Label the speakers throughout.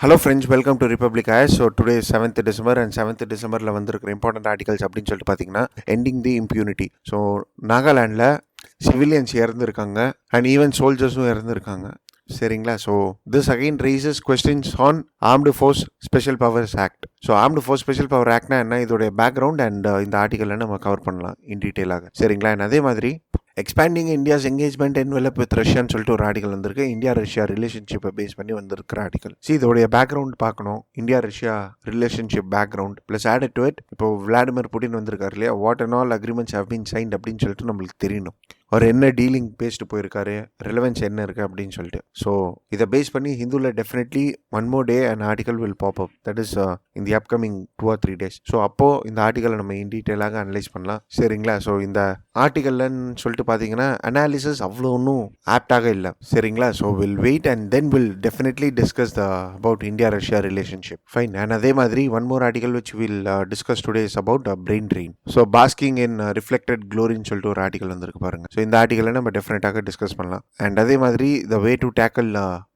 Speaker 1: Hello friends, welcome to Republic Eyes. So today 7th December and 7th டிசம்பரில் வந்திருக்கிற important articles அப்படின்னு சொல்லிட்டு பார்த்தீங்கன்னா, எண்டிங் தி இம்ப்யூனிட்டி. ஸோ நாகாலாண்டில் சிவிலியன்ஸ் இறந்துருக்காங்க அண்ட் ஈவன் சோல்ஜர்ஸும் இறந்துருக்காங்க. சரிங்களா? So this again raises questions on armed force special powers act. So armed force special power ஆக்ட்னா என்ன, இதோடைய பேக்ரவுண்ட் அண்ட் இந்த ஆர்டிக்கலில் நம்ம கவர் பண்ணலாம் இன் டீட்டெயிலாக. சரிங்களா? அண்ட் அதே மாதிரி expanding India's engagement envelope with ரஷ்யான்னு சொல்லிட்டு ஒரு ஆர்டிகல் வந்திருக்கு. இந்தியா ரஷ்யா ரிலேஷன்ஷிப்பை பேஸ் பண்ணி வந்திருக்கிற ஆர்டிகல். இதோடைய பேக்ரவுண்ட் பார்க்கணும், India Russia relationship background plus added to it. இப்போ விளாடிமிர் புட்டின் வந்திருக்காரு இல்லையா, what and all agreements have been signed அப்படின்னு சொல்லிட்டு நம்மளுக்கு தெரியணும். அவர் என்ன டீலிங் பேசிட்டு போயிருக்காரு, ரிலவன்ஸ் என்ன இருக்குது அப்படின்னு சொல்லிட்டு. ஸோ இதை பேஸ் பண்ணி ஹிந்துவில் definitely one more day and article will pop up. That is in the upcoming 2 or 3 days. So அப்போது இந்த ஆர்டிக்கலை நம்ம இன் டீட்டெயிலாக அனலைஸ் பண்ணலாம். சரிங்களா? ஸோ இந்த ஆர்டிக்கல்லன்னு சொல்லிட்டு பார்த்தீங்கன்னா அனாலிசிஸ் அவ்வளோ ஒன்றும் ஆப்டாக இல்லை. சரிங்களா? So will wait and then will definitely discuss about India Russia relationship. Fine. And அதே மாதிரி one more article which will discuss today is about brain drain. So basking in reflected க்ளோரின்னு சொல்லிட்டு ஒரு ஆர்டிகல் வந்திருக்கு பாருங்க. ஸோ இந்த ஆர்டிக்கலை நம்ம டெஃபினட்டாக டிஸ்கஸ் பண்ணலாம். அண்ட் அதே மாதிரி the way to tackle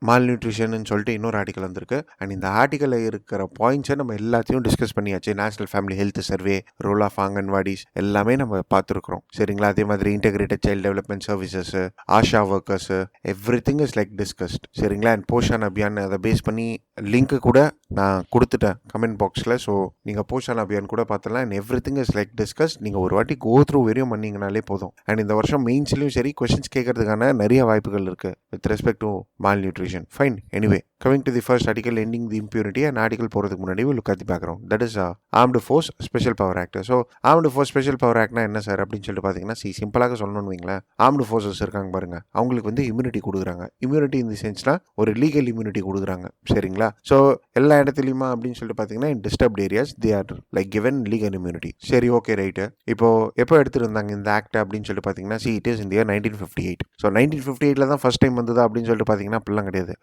Speaker 1: malnutrition சொல்லிட்டு இன்னொரு ஆர்டிக்கல் வந்திருக்கு. அண்ட் இந்த ஆர்டிக்கலில் இருக்கிற பாயிண்ட்ஸை நம்ம எல்லாத்தையும் டிஸ்கஸ் பண்ணியாச்சு. National family health survey, role of anganwadis எல்லாமே நம்ம பார்த்துருக்குறோம். சரிங்களா? அதே மாதிரி integrated child development services, ASHA workers, everything is like discussed. சரிங்களா? அண்ட் போஷான் அபியான் அதை பேஸ் பண்ணி லிங்க்கு கூட நான் கொடுத்துட்டேன் கமெண்ட் பாக்ஸில். ஸோ நீங்கள் போஷான் அபியான் கூட பார்த்தலாம். And every thing is like discuss. நீங்கள் ஒரு வாட்டி கோ த்ரூ வெரியும் பண்ணிங்கனாலே போதும். அண்ட் இந்த வருஷம் மெயின்ஸ்லையும் சரி கொஸ்டின்ஸ் கேட்கறதுக்கான நிறைய வாய்ப்புகள் இருக்குது with respect to mall nutrition. Fine. Anyway, coming to the first article, ending the impunity, and article போகிறதுக்கு முன்னாடி we'll look at the background. That is Armed Force Special Power Act. So Armed Force Special Power Actனா என்ன sir அப்படின்னு சொல்லிட்டு பார்த்தீங்கன்னா, சிம்பிளாக சொல்லணும்னு வைங்களேன், armed forces இருக்காங்க பாருங்க, அவங்களுக்கு வந்து இம்யூனிட்டி கொடுக்குறாங்க. இம்யூனிட்டி இந்த சென்ஸ்னா ஒரு லீகல் இம்யூனிட்டி கொடுக்குறாங்க. சரிங்களா? ஸோ எல்லா இடத்துலையுமா அப்படின்னு சொல்லிட்டு பார்த்தீங்கன்னா, in disturbed areas they are like given legal immunity. சரி, ஓகே, ரைட்டு. இப்போ எப்போ எடுத்துருந்தாங்க இந்த ஆக்ட் அப்படின்னு சொல்லிட்டு பார்த்தீங்கன்னா, it is in year 1958. So 1958 தான் ஃபர்ஸ்ட் டைம் வந்ததா அப்படின்னு சொல்லிட்டு பார்த்தீங்கன்னா அப்படிலாம் கிடையாது.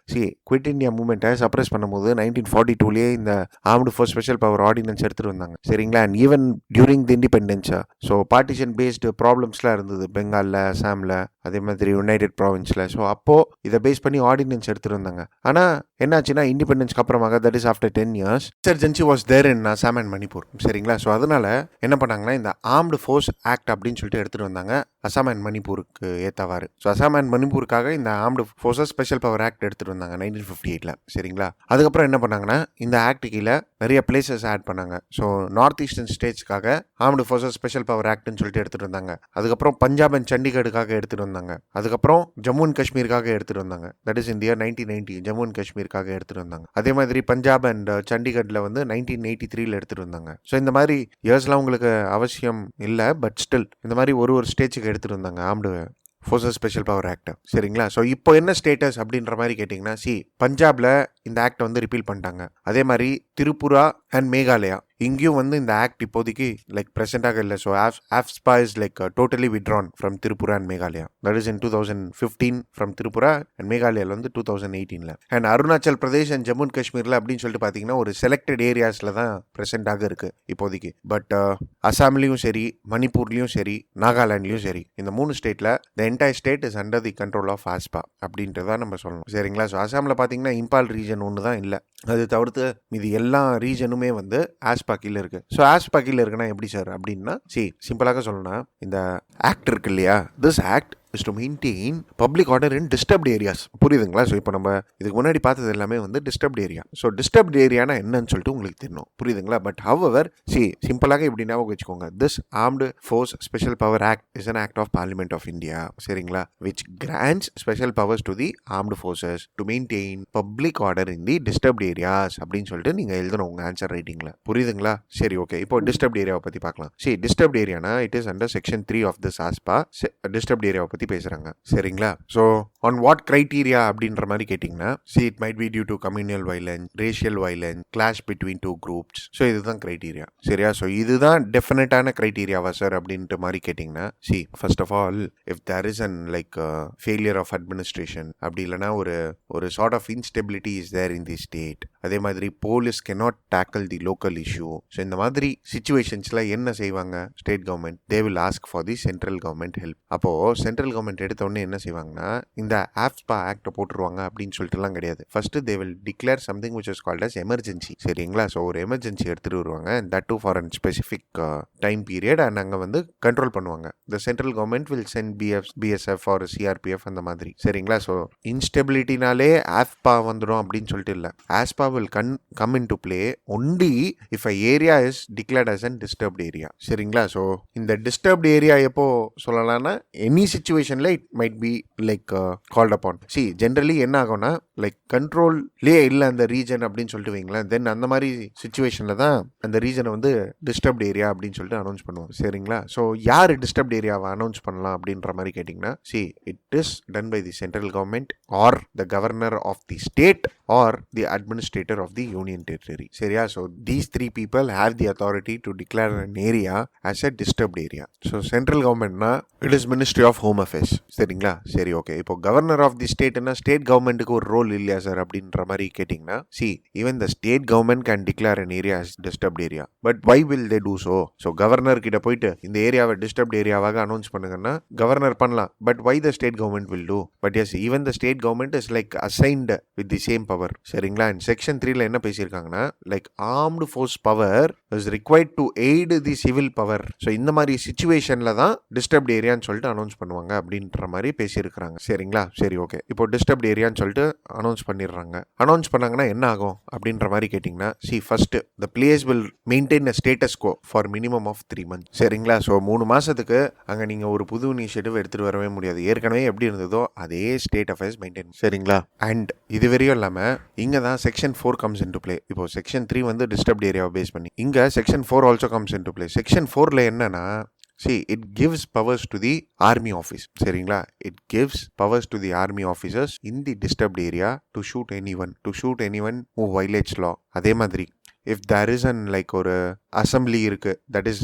Speaker 1: குவிட் இந்தியா மூவ்மெண்ட்டை சப்ரஸ் பண்ணும்போது 1942 இந்த armed force special power ordinance எடுத்துட்டு வந்தாங்க. சரிங்களா? And even during the independence, so partition based ப்ராப்ளம்ஸ்லாம் இருந்தது பெங்காலில், அசாமில், அதே மாதிரி யுனைடெட் ப்ராவின்ஸில். ஸோ அப்போது இதை பேஸ் பண்ணி ஆர்டினன்ஸ் எடுத்துட்டு வந்தாங்க. ஆனால் என்னாச்சுன்னா, இண்டிபெண்டன்ஸ்க்கு அப்புறமாக, that is after 10 years, insurgency was there in Assam and Manipur. சரிங்களா? ஸோ அதனால என்ன பண்ணாங்கன்னா, இந்த ஆர்ம்டு ஃபோர்ஸ் ஆக்ட் அப்படின்னு சொல்லிட்டு எடுத்துட்டு வந்தாங்க அசாம் அண்ட் மணிப்பூருக்கு ஏற்றவாறு. ஸோ அசாம் அண்ட் மணிப்பூருக்காக இந்த armed forces special power act எடுத்துட்டு வந்தாங்க 1958. சரிங்களா? அதுக்கப்புறம் என்ன பண்ணாங்கன்னா, இந்த ஆக்ட் கீழே நிறைய பிளேசஸ் ஆட் பண்ணாங்க. ஸோ நார்த் ஈஸ்டர்ன் ஸ்டேட்ஸ்க்காக ஆர்ம்டு ஃபோர்ஸஸ் ஸ்பெஷல் பவர் ஆக்ட்னு சொல்லிட்டு எடுத்துட்டு வந்தாங்க. அதுக்கப்புறம் பஞ்சாப் அண்ட் சண்டிகருக்காக எடுத்துட்டு வந்தாங்க. அதுக்கப்புறம் ஜம்மு அண்ட் காஷ்மீருக்காக எடுத்துட்டு வந்தாங்க. That is in year 1990 Jammu and காஷ்மீருக்காக எடுத்துட்டு வந்தாங்க. அதே மாதிரி பஞ்சாப் அண்ட் சண்டிகர்ல வந்து 1983 எடுத்துட்டு வந்தாங்க. ஸோ இந்த மாதிரி இயர்ஸ்லாம் உங்களுக்கு அவசியம் இல்லை, பட் ஸ்டில் இந்த மாதிரி ஒரு ஸ்டேஜுக்கு எடுத்துட்டு வந்தாங்க armed forces special power act. சரிங்களா? ஸோ இப்போ என்ன ஸ்டேட்டஸ் அப்படின்ற மாதிரி கேட்டிங்கன்னா, பஞ்சாப்ல இந்த ஆக்ட் வந்து ரிப்பீல் பண்ணிட்டாங்க. அதே மாதிரி திரிபுரா அண்ட் மேகாலயா இங்கேயும் வந்து இந்த ஆக்ட் இப்போதைக்கு லைக் ப்ரெசென்ட்டாக இல்லை. So AFSPA is like totally withdrawn from Tripura and Meghalaya. That is in 2015 from Tripura and மேகாலயாவில் வந்து 2018. And Arunachal Pradesh and Jammu and காஷ்மீரில் அப்படின்னு சொல்லிட்டு பார்த்தீங்கன்னா ஒரு செலக்டட் ஏரியாஸில் தான் ப்ரெசென்ட்டாக இருக்குது இப்போதைக்கு. பட் அசாம்லேயும் சரி, மணிப்பூர்லேயும் சரி, நாகாலாண்ட்லேயும் சரி, இந்த 3 ஸ்டேட்டில் the entire state is under the control of AFSPA அப்படின்றத நம்ம சொல்லணும். சரிங்களா? ஸோ அசாமில் பார்த்தீங்கன்னா இம்பால் ரீஜன் ஒன்று தான் இல்லை. அது தவிர்த்து மீதி எல்லா ரீஜனுமே வந்து AFSPA கீழே இருக்கு. ஸோ AFSPA கீழே இருக்குன்னா எப்படி சார் அப்படின்னா, சிம்பிளாக சொல்லணும்னா, இந்த ஆக்ட் இருக்கு இல்லையா, this act is to maintain public order in disturbed areas. புரியுதுங்களா? ஸோ இப்போ நம்ம இதுக்கு முன்னாடி பார்த்தது எல்லாமே வந்து டிஸ்டர்ப்ட் ஏரியா. ஸோ டிஸ்டர்ப்ட் ஏரியானா என்னன்னு சொல்லிட்டு உங்களுக்கு தெரியணும். புரியுதுங்களா? பட் ஹவவர் சிம்பிளாக இப்படி ஞாபகம் வச்சுக்கோங்க, this armed force special power act is an act of Parliament of India. சரிங்களா? which grants special powers to the armed forces to maintain public order in the disturbed areas அப்படின்னு சொல்லிட்டு நீங்கள் எழுதணும் உங்கள் ஆன்சர் ரைட்டிங்கில். புரியுதுங்களா? சரி, ஓகே. இப்போ disturbed ஏரியாவை பற்றி பார்க்கலாம். டிஸ்டர்ப்ட் ஏரியானா it is under section 3 of this AFSPA. Disturbed ஏரியாவை பற்றி பேசுகிறாங்க. சரிங்களா? ஸோ ஆன் வாட் கிரைட்டீரியா அப்படின்ற மாதிரி கேட்டிங்கன்னா, it might be due to communal violence, racial violence, clash between 2 groups. So இதுதான் கிரைட்டீரியா. சரியா? ஸோ இதுதான் டெஃபினட்டான கிரைட்டீரியாவா சார் அப்படின்ட்டு மாதிரி கேட்டிங்கன்னா, first of all, if there is an like failure of administration, அப்படி இல்லைனா ஒரு sort of instability is there in the state, அதே மாதிரி police cannot tackle the local issue. So இந்த மாதிரி சுச்சுவேஷன்ஸில் என்ன செய்வாங்க state government? They will ask for the central government help. அப்போது சென்ட்ரல் கவர்மெண்ட் எடுத்தோடனே என்ன செய்வாங்கன்னா இந்த ஆப்ஸ்பா ஆக்டை போட்டுருவாங்க அப்படின்னு சொல்லிட்டுலாம் கிடையாது. First they will declare something which is called as emergency. சரிங்களா? ஸோ ஒரு எமர்ஜென்சி எடுத்துகிட்டு வருவாங்க, that too for an specific time period, and அங்கே வந்து கண்ட்ரோல் பண்ணுவாங்க. The central government will send BSF or CRPF அந்த மாதிரி. சரிங்களா? ஸோ இன்ஸ்டெபிலிட்டினாலே ஆஸ்பா வந்துடும் அப்படின்னு சொல்லிட்டு இல்லை. AFSPA will come into play only if a area is declared as an disturbed area. சரிங்களா? ஸோ இந்த டிஸ்டர்ப்ட் ஏரியா எப்போ சொல்லலாம்னா எனி சிச்சுவேஷன்ல it might be like called upon. See generally என்ன ஆகும்னா லைக் கண்ட்ரோல்லே இல்லை அந்த ரீஜன் அப்படின்னு சொல்லிட்டு வைங்களேன், தென் அந்த மாதிரி சிச்சுவேஷன்ல தான் அந்த ரீஜனை வந்து டிஸ்டர்ப்ட் ஏரியா அப்படின்னு சொல்லிட்டு அனௌன்ஸ் பண்ணுவாங்க. சரிங்களா? ஸோ யார் டிஸ்டர்ப்ட் ஏரியாவை அனௌன்ஸ் பண்ணலாம் அப்படின்ற மாதிரி கேட்டிங்கன்னா, see it is done by the central government or the governor of the state or the administrator of the union territory. சரியா? So these three people have the authority to declare an area as a disturbed area. So central கவர்மெண்ட்னா it is ministry of home affairs. சரிங்களா? சரி, okay. இப்போ governor of the ஸ்டேட்னா state கவர்மெண்ட்டுக்கு ஒரு ரோல் இல்லையா சார் அப்படின்ற மாதிரி கேட்டிங்கன்னா, see even the state government can declare an area as disturbed area, but why will they do so? So governor கிட்ட போயிட்டு இந்த ஏரியாவை டிஸ்டர்ப்ட் ஏரியாவாக அனௌன்ஸ் பண்ணுங்கன்னா கவர்னர் பண்ணலாம், but why the state government will do? But yes, even the state government is like assigned with the same power. சரிங்களா? in section 3ல என்ன பேசியிருக்காங்கன்னா, like armed force power is required to aid the civil power. So இந்த மாதிரி சிச்சுவேஷன்ல தான் disturbed ஏரியான்னு சொல்லிட்டு announce பண்ணுவாங்க அப்படின்ற மாதிரி பேசியிருக்கிறாங்க. சரிங்களா? சரி, ஓகே. இப்போ டிஸ்டர்ப்ட் ஏரியான்னு சொல்லிட்டு அனௌன்ஸ் பண்ணிடுறாங்க. அனௌன்ஸ் பண்ணாங்கன்னா என்ன ஆகும் அப்படின்ற மாதிரி கேட்டிங்கன்னா, see first the place will maintain a status quo for minimum of 3 months. சரிங்களா? ஸோ 3 மாதத்துக்கு அங்கே நீங்கள் ஒரு புது இனிஷியேட்டிவ் எடுத்துகிட்டு வரவே முடியாது. ஏற்கனவே எப்படி இருந்ததோ அதே ஸ்டேட் அஃபேர்ஸ் மெயின்டைன். சரிங்களா? அண்ட் இது வரையும் இல்லாமல் இங்கே தான் section 4 comes into play. இப்போ செக்ஷன் 3 வந்து டிஸ்டர்ப்ட் ஏரியாவை பேஸ் பண்ணி, இங்கே section 4 also comes into play. Section 4ல என்னன்னா, see, it gives powers to the army office. சரிங்களா? it gives powers to the army officers in the disturbed area to shoot anyone who violates law. அதே மாதிரி if there is an like ஒரு assembly இருக்கு, that is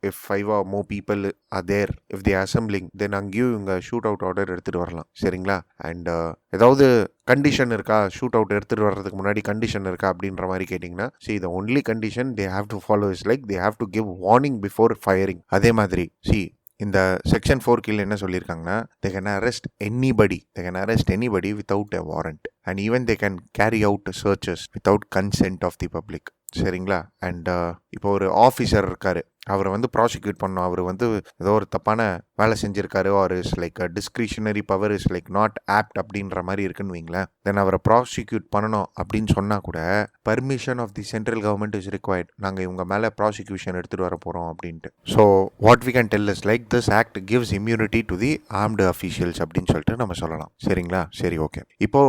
Speaker 1: if 5 or more people are there, if they are assembling, then அங்கேயும் இவங்க shoot out order எடுத்துகிட்டு வரலாம். சரிங்களா? And ஏதாவது கண்டிஷன் இருக்கா ஷூட் அவுட் எடுத்துகிட்டு வர்றதுக்கு முன்னாடி கண்டிஷன் இருக்கா அப்படின்ற மாதிரி கேட்டிங்கன்னா, see the only condition they have to follow is like they have to give warning before firing. அதே மாதிரி see இந்த செக்ஷன் 4 கீழே என்ன சொல்லியிருக்காங்கன்னா, they can arrest anybody without a warrant, and even they can carry out searches without consent of the public. சரிங்களா? And இப்போ ஒரு officer இருக்காரு, அவரை வந்து ப்ராசிக்யூட் பண்ணோம், அவர் வந்து ஏதோ ஒரு தப்பான வேலை செஞ்சுருக்காரு, or is like discretionary power is like not apt அப்படின்ற மாதிரி இருக்குன்னு வைங்களேன், தென் அவரை ப்ராசிக்யூட் பண்ணணும் அப்படின்னு சொன்னால் கூட permission of the central government is required. நாங்கள் இவங்க மேலே ப்ராசிக்யூஷன் எடுத்துகிட்டு வர போகிறோம் அப்படின்ட்டு. So what we can tell is like this act gives immunity to the armed officials அப்படின்னு சொல்லிட்டு நம்ம சொல்லலாம். சரிங்களா? சரி, ஓகே. இப்போ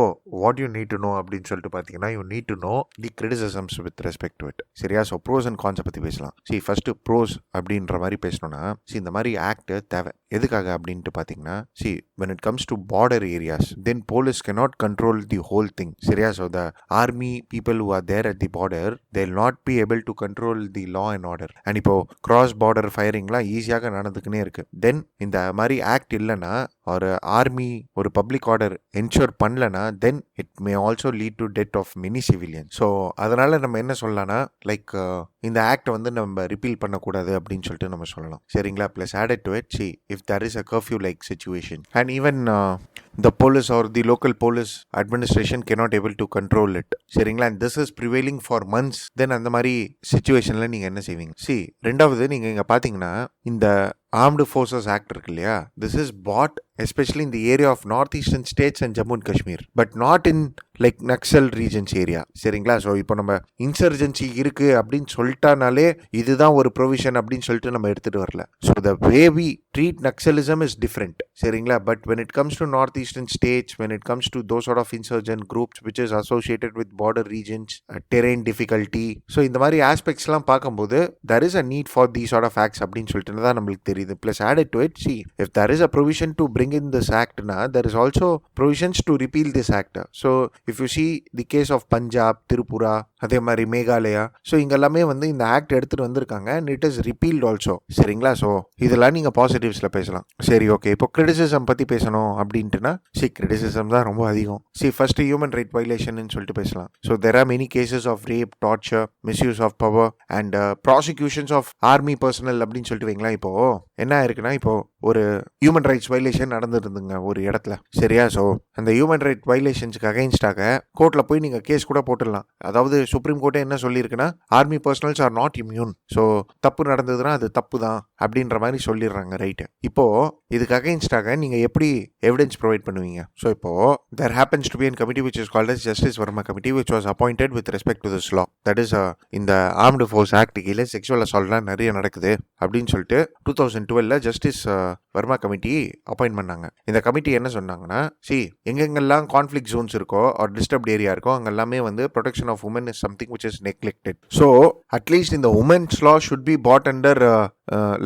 Speaker 1: what you need to know அப்படின்னு சொல்லிட்டு பார்த்தீங்கன்னா, you need to know the criticisms with respect to it. சரியா? ஸோ ப்ரோஸ் அண்ட் கான்ஸை பற்றி பேசலாம். சரி, ஃபர்ஸ்ட் ப்ரோஸ் அப்படின்ற மாதிரி பேசணும்னா, இந்த மாதிரி ஆக்ட் தேவை. எதுக்காக அப்படின்ட்டு பார்த்தீங்கன்னா, when it comes to border areas, then police cannot control the whole thing. சரியா? So the army people who are there at the border, they'll not be able to control the law and order. And இப்போ cross border firingலாம் ஈஸியாக நடந்துக்குன்னே இருக்கு. தென் இந்த மாதிரி act இல்லைன்னா, ஒரு army ஒரு public order ensure பண்ணலனா, then it may also lead to death of many civilian. So அதனால நம்ம என்ன சொல்லலாம்னா, லைக் இந்த ஆக்டை வந்து நம்ம ரிப்பீல் பண்ணக்கூடாது அப்படின்னு சொல்லிட்டு நம்ம சொல்லலாம். சரிங்களா? Plus added to it, see if there is a curfew like situation, and even the police or the local police administration cannot able to control it. சரிங்களா? and this is prevailing for months, then அந்த மாதிரி சிச்சுவேஷன்ல நீங்க என்ன செய்வீங்க? ரெண்டாவது, நீங்க இங்க பாத்தீங்கன்னா இந்த ஆர்ம்டு ஃபோர்ஸஸ் ஆக்ட் இருக்கு இல்லையா, this is bad especially in the area of northeastern states and Jammu and Kashmir, but not in like Naxal regions area. சரிங்களா? ஸோ இப்போ நம்ம இன்சர்ஜென்சி இருக்கு அப்படின்னு சொல்லிட்டானாலே இதுதான் ஒரு ப்ரொவிஷன் அப்படின்னு சொல்லிட்டு நம்ம எடுத்துட்டு வரல. So the way we treat naxalism is different. சரிங்களா? But when it comes to northeastern states, when it comes to those sort of insurgent groups which is associated with border regions, terrain difficulty, so இந்த மாதிரி ஆஸ்பெக்ட்ஸ்லாம் பார்க்கும்போது there is a need for these sort of acts அப்படின்னு சொல்லிட்டு தான் நம்மளுக்கு தெரியுது. Plus added to it, see if there is a provision to bring in this act, there is also provisions to repeal this act. So if you see the case of Punjab, Tripura, அதே மாதிரி Meghalaya, so இங்கெல்லாமே வந்து இந்த act எடுத்துகிட்டு வந்திருக்காங்க, and it is ரிப்பீல்ட் also. சரிங்களா? So இதெல்லாம் நீங்கள் பாசிட்டிவ்ஸில் பேசலாம். சரி, ஓகே. இப்போ கிரிட்டிசிசம் பற்றி பேசணும் அப்படின்ட்டுனா, கிரிட்டிசிசம் தான் ரொம்ப அதிகம். ஃபர்ஸ்ட் ஹியூமன் ரைட் வயலேஷன் சொல்லிட்டு பேசலாம். So there are many cases of rape, torture, misuse of power and prosecutions of army personnel அப்படின்னு சொல்லிட்டு வைங்களா. இப்போ என்ன ஆயிருக்குன்னா, இப்போ ஒரு ஹியூமன் ரைட்ஸ் வயலேஷன் நடந்துருந்துங்க ஒரு இடத்துல, சரியா. ஸோ அந்த ஹியூமன் ரைட் வயலேஷன்ஸுக்கு அகைன்ஸ்டாக கோர்ட்டில் போய் நீங்கள் கேஸ் கூட போட்டுடலாம். அதாவது சுப்ரீம் கோர்ட்டே என்ன சொல்லியிருக்குன்னா, army personnels are not immune. So தப்பு நடந்ததுன்னா அது தப்பு தான் அப்படின்ற மாதிரி சொல்லிடுறாங்க. ரைட்டு. இப்போ இதுக்கு அகைன்ஸ்டாக நீங்கள் எப்படி எவிடன்ஸ் ப்ரொவைட் பண்ணுவீங்க? ஸோ இப்போ there happens to be a committee which is called as Justice Verma Committee, which was appointed with respect to this law. That is இந்த ஆர்ம்டு ஃபோர்ஸ் ஆக்ட் கீழே செக்ஷுவல் அசால்ட்லாம் நிறைய நடக்குது அப்படின்னு சொல்லிட்டு 2012 ஜஸ்டிஸ் வர்மா கமிட்டி அப்பாயின்ட் பண்ணாங்க. இந்த committee என்ன சொன்னாங்கன்னா, எங்கெங்கெல்லாம் கான்ஃப்ளிக்ட் ஜோன்ஸ் இருக்கோ ஆர் டிஸ்டர்ப்ட் ஏரியா இருக்கோ அங்கெல்லாமே வந்து protection of women is something which is neglected. So at least இந்த women's law should be put under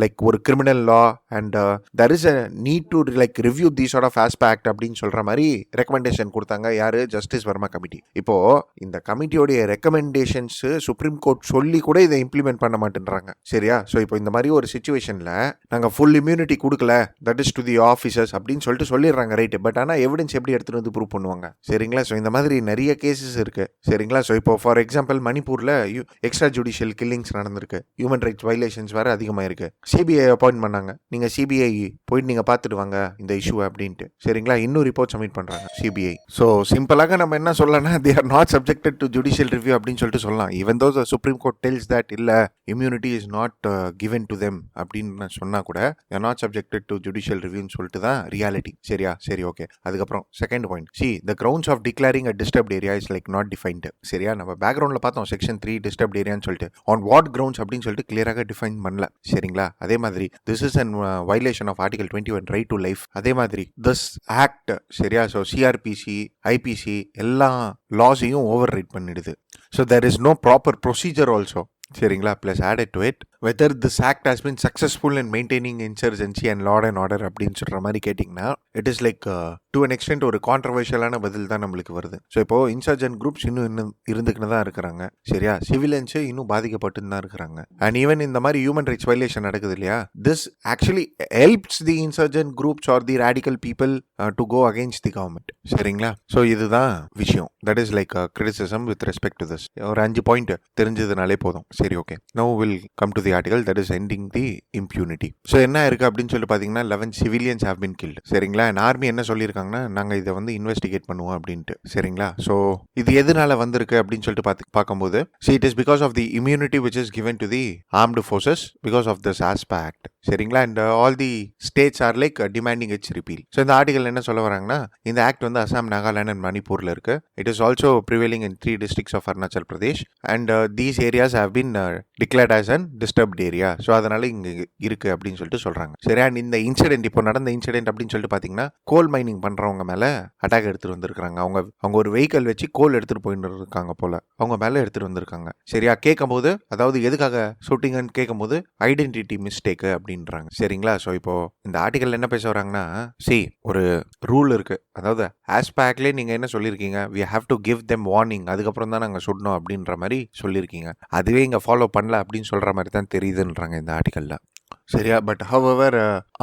Speaker 1: like ஒரு criminal law and there is a need to like review these sort of aspect அப்படின்னு சொல்ற மாதிரி recommendation கொடுத்தாங்க. யாரு? Justice Verma committee. இப்போ இந்த கமிட்டியோடைய recommendations supreme court சொல்லி கூட இதை இம்ப்ளிமெண்ட் பண்ண மாட்டேன்றாங்க, சரியா. ஸோ இப்போ இந்த மாதிரி ஒரு சுச்சுவேஷன்ல நாங்கள் ஃபுல் இம்யூனிட்டி கொடுக்கல, that is to the officers அப்படின்னு சொல்லிடுறாங்க. ரைட்டு. பட் ஆனால் எவிடன்ஸ் எப்படி எடுத்துட்டு வந்து ப்ரூவ் பண்ணுவாங்க, சரிங்களா. ஸோ இந்த மாதிரி நிறைய கேசஸ் இருக்கு, சரிங்களா. ஸோ இப்போ ஃபார் எக்ஸாம்பிள் மணிப்பூர்ல எக்ஸ்ட்ரா ஜுடிஷியல் கில்லிங்ஸ் நடந்திருக்கு, ஹியூமன் ரைட்ஸ் வயலேஷன்ஸ் வேற அதிகமாயிருக்கு. சிபிஐ அப்பாயிண்ட் பண்ணாங்க. நீங்க சிபிஐ போயிட்டு நீங்க பார்த்துட்டு வாங்க இந்த இஷ்யூ அப்படின்ட்டு, சரிங்களா. இன்னும் ரிப்போர்ட் சப்மிட் பண்றாங்க சிபிஐ. ஸோ சிம்பிளாக நம்ம என்ன சொல்லலாம்னா, they are not subjected to judicial review அப்படின்னு சொல்லிட்டு சொல்லலாம். even though the Supreme Court tells that இல்ல immunity is not given to them அப்படின்னு சொன்னா கூட they are not subjected to judicial reviewன்னு சொல்லிட்டு தான் ரியாலிட்டி, சரியா. சரி, ஓகே. அதுக்கப்புறம் second point, the grounds of declaring a disturbed area is like not defined, சரியா. நம்ம பேக்ரவுண்ட்ல பார்த்தோம் செக்ஷன் 3 disturbed ஏரியான்னு சொல்லிட்டு on what grounds அப்படின்னு சொல்லிட்டு கிளியராக டிஃபைன் பண்ணல, சரிங்களா. அதே மாதிரி this is an violation of article 21 right to life. அதே மாதிரி this act, சரியா. ஸோ சிஆர்பிசி, ஐபிசி எல்லா லாஸையும் ஓவர் ரைட் பண்ணிடுது. So there is no proper procedure also, சரிங்களா. Plus added to it whether this act has been successful in maintaining insurgency and law and order அப்படின்னு சொல்கிற மாதிரி கேட்டிங்கன்னா, it is like to an extent ஒரு கான்ட்ரவர்ஷியலான பதில் தான் நம்மளுக்கு வருது. ஸோ இப்போ இன்சர்ஜென்ட் குரூப்ஸ் இன்னும் இருந்துக்கிட்டு தான் இருக்கிறாங்க, சரியா. சிவிலியன்ஸு இன்னும் பாதிக்கப்பட்டு தான் இருக்கிறாங்க. அண்ட் ஈவன் இந்த மாதிரி ஹியூமன் ரைட்ஸ் வயலேஷன் நடக்குது இல்லையா, this actually helps the insurgent groups or the radical people to go against the government, சரிங்களா. ஸோ இதுதான் விஷயம். That is like criticism with respect to this. ஒரு 5 பாயிண்ட் தெரிஞ்சதுனாலே போதும், சரி, okay. Now will come to the article that is ending the impunity. So என்ன இருக்கு அப்படின்னு சொல்லி பார்த்தீங்கன்னா, 11 civilians have been killed, சரிங்களா. அண்ட் ஆர்மி என்ன சொல்லியிருக்காங்கன்னா, நாங்கள் இதை வந்து இன்வெஸ்டிகேட் பண்ணுவோம் அப்படின்ட்டு, சரிங்களா. ஸோ இது எதனால வந்திருக்கு அப்படின்னு சொல்லிட்டு பார்க்கும்போது, it is because of the immunity which is given to the armed forces because of this aspect, சரிங்களா. And all the states are like demanding its repeal. So இந்த ஆர்டிகல் என்ன சொல்ல வராங்கன்னா, இந்த ஆக்ட் வந்து அசாம், நாகாலாந்து அண்ட் மணிப்பூரில் இருக்கு. It is also prevailing in 3 districts of Arunachal Pradesh and these areas have been declared as an disturbed area. So அதனால இங்கே இருக்கு அப்படின்னு சொல்லிட்டு சொல்றாங்க, சரி. அண்ட் இந்த இன்சிடென்ட், இப்போ நடந்த இன்சிடென்ட் அப்படின்னு சொல்லிட்டு பார்த்தீங்கன்னா, கோல் மைனிங் பண்றவங்க மேலே அட்டாக் எடுத்துட்டு வந்திருக்காங்க. அவங்க ஒரு வெஹிக்கல் வச்சு கோல் எடுத்துட்டு போயிட்டு இருக்காங்க போல, அவங்க மேலே எடுத்துட்டு வந்திருக்காங்க, சரியா. கேட்கும்போது, அதாவது எதுக்காக ஷூட்டிங்னு கேட்கும்போது ஐடென்டிட்டி மிஸ்டேக் அப்படின்றாங்க, சரிங்களா. ஸோ இப்போ இந்த ஆர்டிகல் என்ன பேச வராங்கன்னா, ஒரு ரூல் இருக்கு. அதாவது ஆஸ்பேக்ட்லேயே நீங்க என்ன சொல்லியிருக்கீங்க, we have to give them warning, அதுக்கப்புறம் தான் நாங்கள் சுடணும் அப்படின்ற மாதிரி சொல்லியிருக்கீங்க. அதுவே இங்கே ஃபாலோ பண்ணல அப்படின்னு சொல்ற மாதிரி தான் தெரியுதுன்றாங்க இந்த ஆர்டிகல்ல, சரியா. But however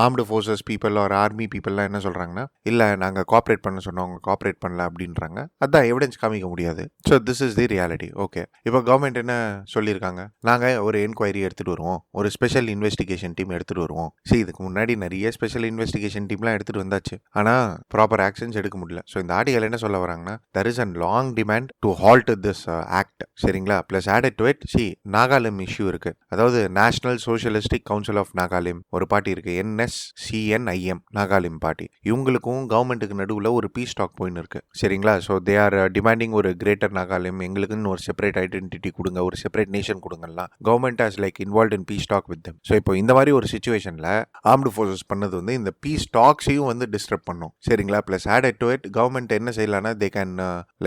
Speaker 1: armed forces people or army பீப்புளெலாம் என்ன சொல்கிறாங்கன்னா, இல்லை நாங்கள் கோஆப்ரேட் பண்ண சொன்னோம், அவங்க கோஆப்ரேட் பண்ணல அப்படின்றாங்க. அதான் எவிடன்ஸ் காமிக்க முடியாது. So this is the reality, okay. இப்போ கவர்மெண்ட் என்ன சொல்லியிருக்காங்க, நாங்கள் ஒரு என்கொயரி எடுத்துகிட்டு வருவோம், ஒரு ஸ்பெஷல் இன்வெஸ்டிகேஷன் டீம் எடுத்துகிட்டு வருவோம். இதுக்கு முன்னாடி நிறைய ஸ்பெஷல் இன்வெஸ்டிகேஷன் டீம்லாம் எடுத்துகிட்டு வந்தாச்சு, ஆனால் ப்ராப்பர் ஆக்ஷன்ஸ் எடுக்க முடியல. ஸோ இந்த ஆர்டிகல் என்ன சொல்ல வராங்கன்னா, there is a long demand to halt this act, சரிங்களா. Plus added to it, Nagalim issue இருக்குது. அதாவது national socialistic council of Nagalim ஒரு பார்ட்டி இருக்கு, NSCNIM நாகாலிம் பார்ட்டி. இவங்களுக்கும் கவர்மெண்ட்டுக்கு நடுவில் ஒரு பீஸ் டாக் போயின்னு இருக்கு, சரிங்களா. ஸோ தே ஆர் டிமாண்டிங் ஒரு கிரேட்டர் நாகாலிம், எங்களுக்குன்னு ஒரு செப்பரேட் ஐடென்டிட்டி கொடுங்க, ஒரு செப்பரேட் நேஷன் கொடுங்கலாம். Government has like involve in peace talk with them. So இப்போ இந்த மாதிரி ஒரு சுச்சுவேஷனில் ஆர்ம்டு ஃபோர்ஸஸ் பண்ணது வந்து இந்த பீஸ் டாக்ஸையும் வந்து டிஸ்டர்ப் பண்ணும், சரிங்களா. Plus added to it, government என்ன செய்யலாம்னா, they can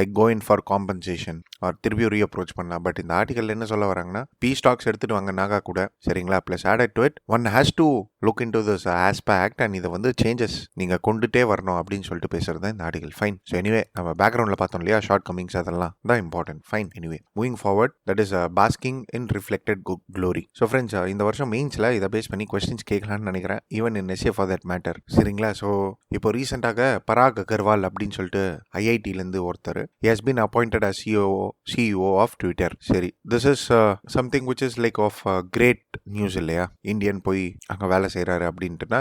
Speaker 1: like go in for compensation or திருப்பி ரீஅப்ரோச் பண்ணலாம். பட் இந்த ஆர்டிகல் என்ன சொல்ல வராங்கன்னா, பீஸ் டாக்ஸ் எடுத்துட்டு வாங்க நாகா கூட, சரிங்களா. Plus added to it, one has to look in to this aspect and இதை வந்து சேஞ்சஸ் நீங்கள் கொண்டுட்டே வரணும் அப்படின்னு சொல்லிட்டு பேசுறது தான் இந்த ஆர்டிகல். ஃபைன். ஸோ எனிவே நம்ம பேக்ரவுண்டில் பார்த்தோம் இல்லையா, ஷார்ட் கமிங்ஸ் அதெல்லாம் தான் important. Fine. Anyway moving forward, that is basking in reflected glory. So friends, இந்த வருஷம் மெயின்ஸில் இதை பேஸ் பண்ணி கொஸ்டின்ஸ் கேட்கலான்னு நினைக்கிறேன், even in essay for that matter. சரிங்களா? ஸோ இப்போ ரீசெண்டாக பராக் அகர்வால் அப்படின்னு சொல்லிட்டு ஐஐடியிலேருந்து ஒருத்தர் has been appointed as CEO of Twitter. சரி, this is something which is like of great news இல்லையா? இந்தியன் போய் அங்கே வேலை செய்கிறாரு அப்படின்ட்டுனா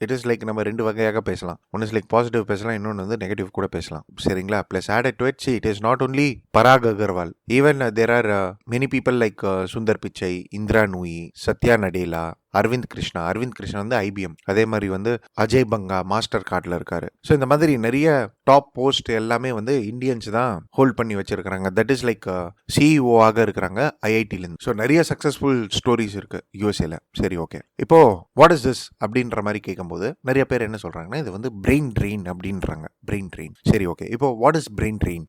Speaker 1: இட் இஸ் லைக் நம்ம ரெண்டு வகையாக பேசலாம். ஒன்று இஸ் லைக் பாசிட்டிவ் பேசலாம், இன்னொன்று வந்து நெகட்டிவ் கூட பேசலாம். சரிங்களா? Plus added to it, it is not only Parag Agrawal, even there are many people like Sundar Pichai, Indra Nooyi, Sathya நடேலா, Aravind Krishna வந்து ஐபிஎம், அதே மாதிரி வந்து அஜய் பங்கா மாஸ்டர் கார்டில் இருக்காரு. ஸோ இந்த மாதிரி நிறைய டாப் போஸ்ட் எல்லாமே வந்து இந்தியன்ஸ் தான் ஹோல்ட் பண்ணி வச்சிருக்காங்க. தட் இஸ் லைக் சிஇஓ ஆக இருக்கிறாங்க ஐஐடிலேருந்து. ஸோ நிறைய சக்ஸஸ்ஃபுல் ஸ்டோரிஸ் இருக்கு யூஎஸ்ஏல. சரி, ஓகே. இப்போ வாட் இஸ் திஸ் அப்படின்ற மாதிரி கேட்கும்போது நிறைய பேர் என்ன சொல்றாங்கன்னா, இது வந்து பிரெயின் ட்ரெயின் அப்படின்றாங்க. Brain train. சரி, ஓகே. இப்போ வாட் இஸ் பிரெயின் ட்ரெயின்?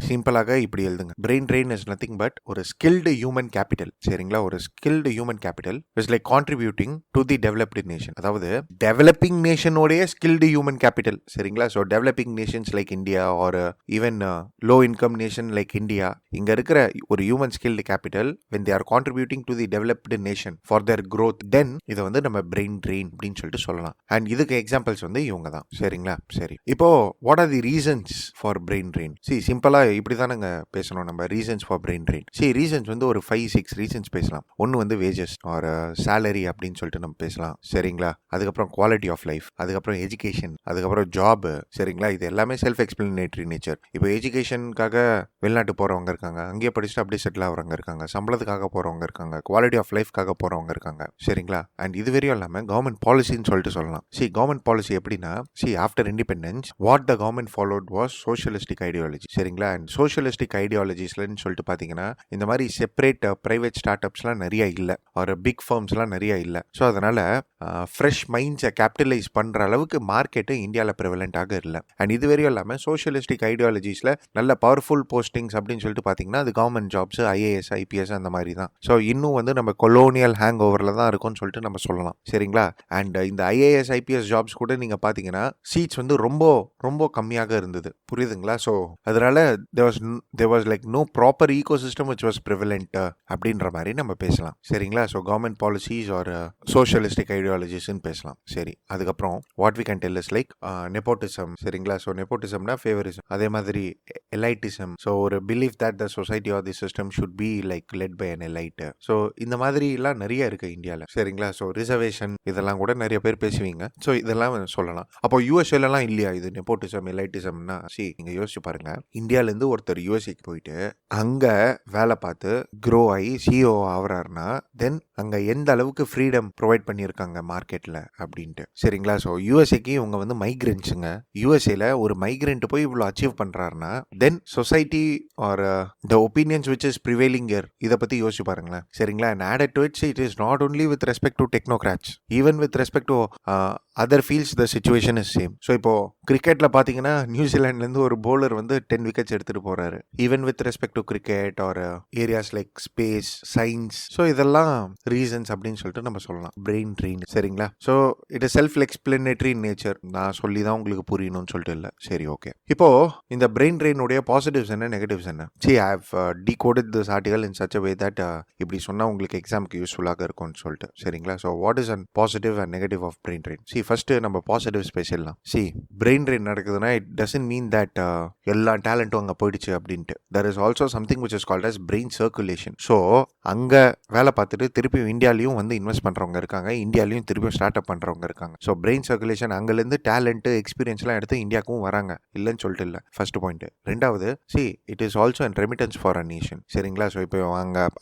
Speaker 1: சிம்பிளாக இப்படி எழுதுங்க. Brain train is nothing but ஒரு ஸ்கில்டு ஹியூமன் கேபிட்டல். சரிங்களா? ஒரு skilled human capital is like contributing to the developed nation. அதாவது டெவலப்பிங் நேஷனோடைய ஸ்கில்டு ஹியூமன் கேபிட்டல். சரிங்களா? So developing Nations like India R even low income nation like India, இங்க இருக்கிற ஒரு human skilled capital when they are contributing to the developed nation for their growth, then இதை வந்து நம்ம brain train அப்படின்னு சொல்லிட்டு சொல்லலாம். அண்ட் இதுக்கு எக்ஸாம்பிள்ஸ் வந்து இவங்க தான். சரிங்களா? சரி, இப்போ what are the reasons for brain train? சிம்பிளா இப்படி தானங்க பேசணும் நம்ம. Reasons for brain train, reasons வந்து ஒரு 5-6 ரீசன்ஸ் பேசலாம். ஒன்று வந்து வேஜஸ் ஆர் சேலரி அப்படின்னு சொல்லிட்டு நம்ம பேசலாம். சரிங்களா? அதுக்கப்புறம் குவாலிட்டி ஆஃப் லைஃப், அதுக்கப்புறம் எஜுகேஷன், அதுக்கப்புறம் ஜாப். சரிங்களா? இது எல்லாமே செல்ஃப் எக்ஸ்பிளனேட்டரி நேச்சர். இப்போ எஜுகேஷனுக்காக வெளிநாட்டு போறவங்க இருக்காங்க, அங்கேயே படிச்சுட்டு அப்படியே செட்டில் ஆகிறவங்க இருக்காங்க, சம்பளத்துக்காக போறவங்க இருக்காங்க, குவாலிட்டி ஆஃப் லைஃப்காக போறவங்க இருக்காங்க. சரிங்களா? அண்ட் இது வரையும் இல்லாமல் கவர்மெண்ட் பாலிசின்னு சொல்லிட்டு சொல்லலாம். கவர்மெண்ட் பாலிசி எப்படின்னா, after independence what the government followed was socialistic ideology. சரிங்களா? அண்ட் சோஷியலிஸ்டிக் ஐடியாலஜிஸ்லன்னு சொல்லிட்டு பார்த்தீங்கன்னா, இந்த மாதிரி செப்பரேட் பிரைவேட் ஸ்டார்ட் அப்ஸ்லாம் நிறைய இல்லை, ஒரு பிக் ஃபர்ம்ஸ்லாம் நிறைய இல்லை. ஸோ அதனால ஃப்ரெஷ் மைண்ட்ஸை கேபிட்டலைஸ் பண்ணுற அளவுக்கு மார்க்கெட்டு இந்தியாவில் ப்ரிவலண்டாக இல்லை. அண்ட் இது வரையும் இல்லாமல் சோஷியலிஸ்டிக் ஐடியாலஜிஸில் நல்ல பவர்ஃபுல் போஸ்டிங்ஸ் அப்படின்னு சொல்லிட்டு பார்த்தீங்கன்னா, அது கவர்மெண்ட் ஜாப்ஸ், ஐஏஎஸ், ஐபிஎஸ் அந்த மாதிரி தான். ஸோ இன்னும் வந்து நம்ம கொலோனியல் ஹேங் ஓவரில் தான் இருக்கும்னு சொல்லிட்டு நம்ம சொல்லலாம். சரிங்களா? அண்ட் இந்த ஐஏஎஸ், ஐபிஎஸ் ஜாப்ஸ் கூட நீங்கள் பார்த்தீங்கன்னா சீட்ஸ் வந்து ரொம்ப ரொம்ப கம்மியாக இருந்தது. புரியுதுங்களா? ஸோ அதனால there was like no proper ecosystem which was prevalent அப்படின்ற மாதிரி நம்ம பேசலாம். சரிங்களா? So government policies or socialistic ஐடியாலஜிஸ்ன்னு பேசலாம். சரி, அதுக்கப்புறம் what we can tell is like nepotism. சரிங்களா? ஸோ நெப்போட்டிசம்னா ஃபேவரிசம், அதே மாதிரி எலைட்டிசம். ஸோ ஒரு belief that the society or the system should be like led by an elite. So இந்த மாதிரி எல்லாம் நிறைய இருக்கு இந்தியாவில். சரிங்களா? ஸோ ரிசர்வேஷன் இதெல்லாம் கூட நிறைய பேர் பேசுவீங்க. ஸோ இதெல்லாம் சொல்லலாம். அப்போ யூஎஸ்ஏலாம் இல்லையா இது நெப்போட்டிசம், எலைட்டிசம்னா? நீங்க யோசிச்சு பாருங்க. இந்தியாவிலேருந்து ஒருத்தர் யூஎஸ்ஏக்கு போயிட்டு அங்க வேலை பார்த்து க்ரோ ஆகி சிஓ ஆகுறாருன்னா தென் அங்க எந்த அளவுக்கு ஃப்ரீடம் ப்ரொவைட் பண்ணியிருக்காங்க மார்க்கெட்ல அப்படின்ட்டு. சரிங்களா? ஸோ யூஎஸ்ஏக்கு இவங்க வந்து மைக்ரெண்ட்ஸுங்க. யூஎஸ்ஏல ஒரு மைக்ரெண்ட் போய் இவ்வளோ அச்சீவ் பண்றாருன்னா then society or the opinions which is prevailing here, இதை பத்தி யோசிச்சு பாருங்களேன். சரிங்களா? And added to it is not only with respect to technocrats, even with respect to other fields the situation is same. So இப்போ கிரிக்கெட்ல பாத்தீங்கன்னா நியூசிலாண்ட்லேருந்து ஒரு bowler வந்து 10 விக்கெட்ஸ் எடுத்துட்டு போறாரு, even with respect to cricket or areas like space, science. So இதெல்லாம் reasons அப்படின்னு சொல்லிட்டு நம்ம சொல்லலாம். Brain drain. சரிங்களா? So it is self explanatory nature. நான் சொல்லி தான் உங்களுக்கு புரியணும்னு சொல்லிட்டு இல்லை. சரி, ஓகே. இப்போ இந்த பிரெயின் ட்ரெயினுடைய பாசிட்டிவ்ஸ் என்ன, நெகட்டிவ்ஸ் என்ன? I have decoded this article in such a way that இப்படி சொன்னா உங்களுக்கு எக்ஸாமுக்கு யூஸ்ஃபுல்லாக இருக்கும்னு சொல்லிட்டு. சரிங்களா? So what is an positive and negative of brain train? First நம்ம பாசிட்டிவ்ஸ் பேசிடலாம். பிரெயின் ட்ரெயின் நடக்குதுன்னா இட் டசன்ட் மீன் தட் எல்லா டேலண்ட்டும் அங்கே போயிடுச்சு அப்படின்ட்டு. there is also something which is called as brain circulation. So அங்கே வேலை பார்த்துட்டு திருப்பி இந்தியாலையும் வந்து இன்வெஸ்ட் பண்ணுறவங்க இருக்காங்க, இந்தியாலையும் திருப்பியும் ஸ்டார்ட் அப் பண்ணுறவங்க இருக்காங்க. ஸோ பிரெயின் சர்க்குலேஷன் அங்கேருந்து டேலண்ட்டு, எக்ஸ்பீரியன்ஸ்லாம் எடுத்து இந்தியாவுக்கும் வராங்க, இல்லைன்னு சொல்லிட்டு இல்லை. First point. ரெண்டாவது, it is also an remittance for a nation. சரிங்களா? ஸோ இப்போ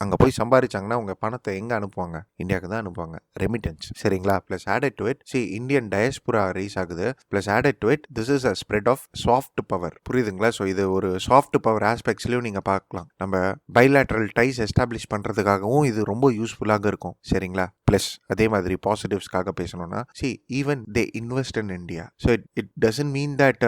Speaker 1: அங்கே போய் சம்பாதிச்சாங்கன்னா அவங்க பணத்தை எங்கே அனுப்புவாங்க? இந்தியாவுக்கு தான் அனுப்புவாங்க, ரெமிட்டன்ஸ். சரிங்களா? Plus added to it Indian diaspora rise ஆகுது. Plus added to it this is a spread of soft power. புரியுதுங்களா? ஸோ இது ஒரு சாஃப்ட் பவர் ஆஸ்பெக்ட்ஸ்லையும் நீங்கள் பார்க்கலாம். நம்ம பைலேட்ரல் டைஸ் எஸ்டாப்ளிஷ் பண்ணுறதுக்காகவும் இது ரொம்ப யூஸ்ஃபுல்லாக இருக்கும். சரிங்களா? ப்ளஸ் அதே மாதிரி பாசிட்டிவ்ஸ்க்காக பேசணும்னா even they invest in India. So it doesn't mean that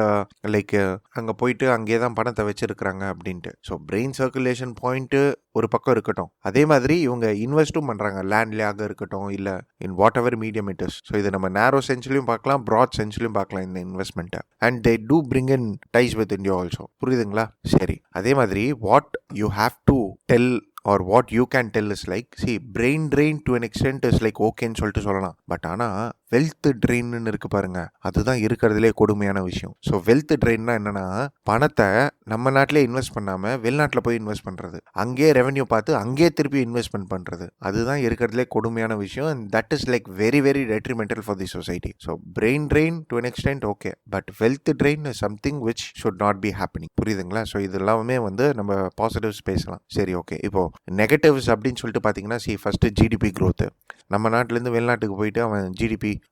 Speaker 1: like அங்கே போயிட்டு அங்கே தான் பணத்தை வச்சிருக்கிறாங்க அப்படின்ட்டு. ஸோ பிரெயின் சர்க்குலேஷன் பாயிண்ட்டு ஒரு பக்கம் இருக்கட்டும். அதே மாதிரி இவங்க இன்வெஸ்ட்டும் பண்ணுறாங்க, லேண்ட்லேயாக இருக்கட்டும், இல்லை in whatever medium it is. So இதை நம்ம நேரோ சென்ஸ்லையும் பார்க்கலாம், ப்ராட் சென்ஸ்லையும் பார்க்கலாம் இந்த இன்வெஸ்ட்மெண்ட்டை. And they do bring in ties with India also. புரியுதுங்களா? சரி, அதே மாதிரி what you have to tell or what you can tell is like, see, brain drain to an extent is like ஓகேன்னு சொல்லிட்டு சொல்லலாம். பட் ஆனால் வெல்த் ட்ரெயின்னு இருக்கு பாருங்க, அதுதான் இருக்கிறதுலே கொடுமையான விஷயம். ஸோ வெல்த் ட்ரெயின்னா என்னன்னா, பணத்தை நம்ம நாட்டிலே இன்வெஸ்ட் பண்ணாமல் வெளிநாட்டில் போய் இன்வெஸ்ட் பண்ணுறது, அங்கேயே ரெவன்யூ பார்த்து அங்கேயே திருப்பி இன்வெஸ்ட்மெண்ட் பண்ணுறது, அதுதான் இருக்கிறதுலே கொடுமையான விஷயம். And that is like very very detrimental for the society. So brain train to an extent okay, but wealth train is something which should not be happening. புரியுதுங்களா? ஸோ இது எல்லாமே வந்து நம்ம பாசிட்டிவ்ஸ் பேசலாம். சரி, ஓகே. இப்போ நெகட்டிவ்ஸ் அப்படின்னு சொல்லிட்டு பார்த்தீங்கன்னா, ஃபர்ஸ்ட் ஜிடிபி க்ரோத்து. நம்ம நாட்டிலேருந்து வெளிநாட்டுக்கு போயிட்டு அவன்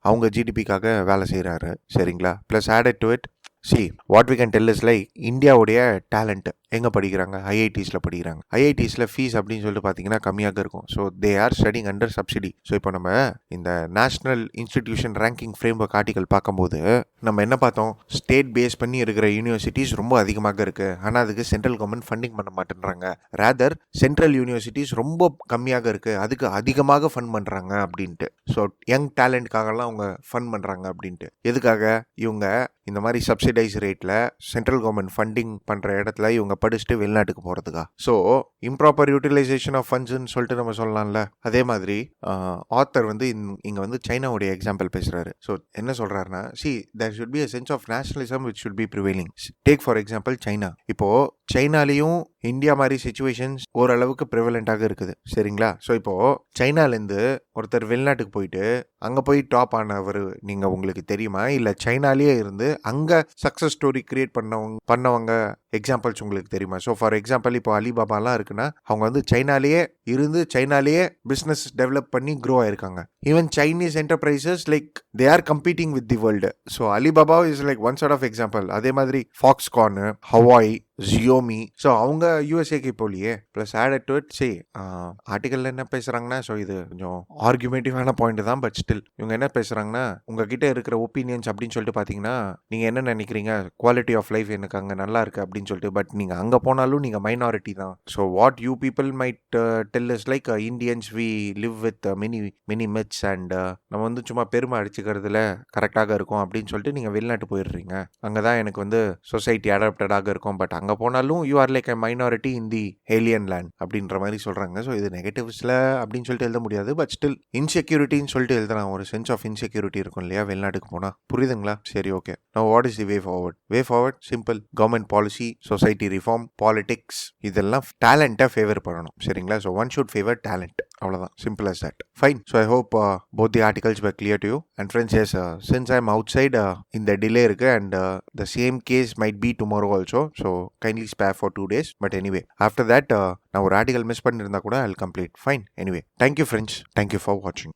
Speaker 1: அவங்க ஜிடிபிக்காக வேலை செய்கிறாரு, சரிங்களா? Plus added to it, what we can tell is like இந்தியாவுடைய டேலண்ட் எங்கே படிக்கிறாங்க? ஐஐடிஸில் படிக்கிறாங்க. ஐஐடிஸில் ஃபீஸ் அப்படின்னு சொல்லிட்டு பார்த்தீங்கன்னா கம்மியாக இருக்கும். So they R studying under subsidy. So இப்போ நம்ம இந்த national institution ranking framework article பார்க்கும்போது நம்ம என்ன பார்த்தோம்? ஸ்டேட் பேஸ் பண்ணி இருக்கிற யூனிவர்சிட்டிஸ் ரொம்ப அதிகமாக இருக்குது, ஆனால் அதுக்கு சென்ட்ரல் கவர்மெண்ட் ஃபண்டிங் பண்ண மாட்டேன்றாங்க. ரேதர் சென்ட்ரல் யூனிவர்சிட்டிஸ் ரொம்ப கம்மியாக இருக்குது, அதுக்கு அதிகமாக ஃபண்ட் பண்ணுறாங்க அப்படின்ட்டு. ஸோ யங் டேலண்ட்காகலாம் அவங்க ஃபண்ட் பண்ணுறாங்க அப்படின்ட்டு. எதுக்காக? இவங்க இந்த மாதிரி சப்சிடைஸ் ரேட்டில் சென்ட்ரல் கவர்மெண்ட் ஃபண்டிங் பண்ணுற இடத்துல இவங்க படிச்சுட்டு வெளிநாட்டுக்கு போகிறதுக்கா. ஸோ இம்ப்ராப்பர் யூட்டிலைசேஷன் ஆஃப் ஃபண்ட்ஸ்ன்னு சொல்லிட்டு நம்ம சொல்லலாம்ல. அதே மாதிரி ஆத்தர் வந்து இங்கே வந்து சைனாவுடைய எக்ஸாம்பிள் பேசுகிறாரு. ஸோ என்ன சொல்கிறாருன்னா, there should be a sense of nationalism which should be prevailing. Take for example China. இப்போது சைனாலேயும் இந்தியா மாதிரி சிச்சுவேஷன்ஸ் ஓரளவுக்கு ப்ரிவலண்ட்டாக இருக்குது, சரிங்களா? ஸோ இப்போது சைனாலேருந்து ஒருத்தர் வெளிநாட்டுக்கு போயிட்டு அங்கே போய் டாப் ஆனவர் நீங்கள் உங்களுக்கு தெரியுமா? இல்லை சைனாலேயே இருந்து அங்கே சக்ஸஸ் ஸ்டோரி கிரியேட் பண்ணவங்க எக்ஸாம்பிள்ஸ் உங்களுக்கு தெரியுமா? ஸோ ஃபார் எக்ஸாம்பிள் இப்போ அலிபாபாலாம் இருக்குன்னா அவங்க வந்து சைனாலேயே பிஸ்னஸ் டெவலப் பண்ணி க்ரோ ஆயிருக்காங்க. Even Chinese enterprises like they are competing with the world. So Alibaba is like one sort of example. அதே மாதிரி ஃபாக்ஸ்கான், ஹவாய், ஜியோமி. ஸோ அவங்க யூஎஸ்ஏக்கு போலியே. ப்ளஸ் ஆடட் டு இட் ஆர்டிக்கலில் என்ன பேசுகிறாங்கன்னா, ஸோ இது கொஞ்சம் ஆர்குமெண்டிவான பாயிண்ட் தான், பட் ஸ்டில் இவங்க என்ன பேசுகிறாங்கன்னா, உங்ககிட்ட இருக்கிற ஒப்பீனியன்ஸ் அப்படின்னு சொல்லிட்டு பார்த்தீங்கன்னா நீங்கள் என்ன நினைக்கிறீங்க, குவாலிட்டி ஆஃப் லைஃப் எனக்கு அங்கே நல்லா இருக்குது அப்படின்னு சொல்லிட்டு. பட் நீங்கள் அங்கே போனாலும் நீங்கள் மைனாரிட்டி தான். So what you people might tell is like Indians we live with many myths and நம்ம வந்து சும்மா பெருமை அடிச்சுக்கிறதுல கரெக்டாக இருக்கும் அப்படின்னு சொல்லிட்டு நீங்கள் வெளிநாட்டு போயிடுறீங்க. அங்கே தான் எனக்கு வந்து சொசைட்டி அடாப்டடாக இருக்கும். பட் அங்கே போனாலும் you are like a minority in the alien land அப்படின்ற மாதிரி சொல்கிறாங்க. ஸோ இது நெகட்டிவ்ஸில் அப்படின்னு சொல்லிட்டு எழுத முடியாது, பட் ஸ்டில் இன்செக்யூரிட்டின்னு சொல்லிட்டு எழுதலாம். ஒரு சென்ஸ் ஆஃப் இன்செக்யூரிட்டி இருக்கும் இல்லையா வெளிநாட்டுக்கு போனால். புரியுதுங்களா? சரி, okay. Now what is the way forward? Way forward simple. Government policy, society reform, politics, இதெல்லாம் டேலண்ட்டை ஃபேவர் பண்ணணும், சரிங்களா? So one should favour talent, அவ்வளோதான். Simple as that. Fine. So I hope both the articles were clear to you. And friends, yes, since I'm outside, இந்த delay இருக்கு and the same case might be tomorrow also. So kindly spare for 2 days. But anyway, after that, நான் ஒரு article miss பண்ணியிருந்தா கூட I'll complete. Fine. Anyway, thank you friends. Thank you for watching.